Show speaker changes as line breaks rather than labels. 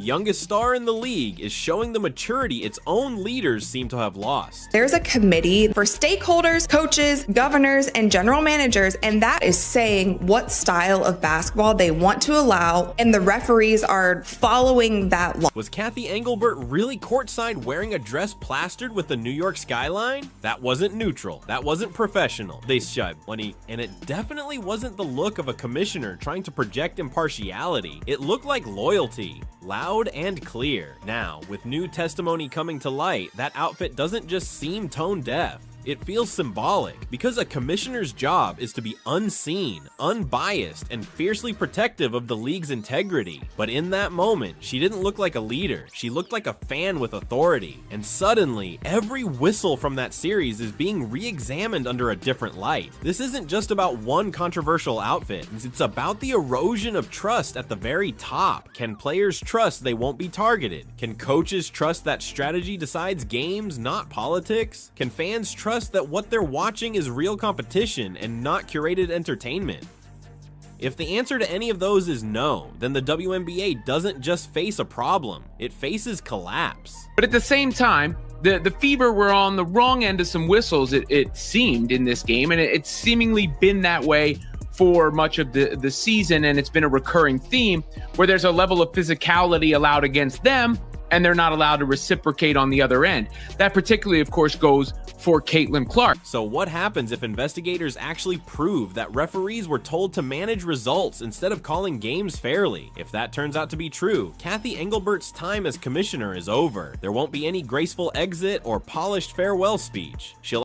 youngest star in the league, is showing the maturity its own leaders seem to have lost.
There's a committee for stakeholders, coaches, governors, and general managers, and that is saying what style of basketball they want to allow, and the referees are following that law.
Was Kathy Engelbert really courtside wearing a dress plastered with the New York skyline? That wasn't neutral. That wasn't professional. They shut money, and it definitely wasn't the look of a commissioner trying to project impartiality. It looked like loyalty. Loud and clear. Now, with new testimony coming to light, that outfit doesn't just seem tone deaf. It feels symbolic, because a commissioner's job is to be unseen, unbiased, and fiercely protective of the league's integrity. But in that moment, she didn't look like a leader. She looked like a fan with authority. And suddenly, every whistle from that series is being re-examined under a different light. This isn't just about one controversial outfit. It's about the erosion of trust at the very top. Can players trust they won't be targeted? Can coaches trust that strategy decides games, not politics? Can fans trust that what they're watching is real competition and not curated entertainment? If the answer to any of those is no, then the WNBA doesn't just face a problem, it faces collapse.
But at the same time, the Fever were on the wrong end of some whistles, it seemed, in this game, and it's seemingly been that way for much of the season, and it's been a recurring theme where there's a level of physicality allowed against them, and they're not allowed to reciprocate on the other end. That particularly, of course, goes for Caitlin Clark.
So what happens if investigators actually prove that referees were told to manage results instead of calling games fairly? If that turns out to be true, Kathy Engelbert's time as commissioner is over. There won't be any graceful exit or polished farewell speech. She'll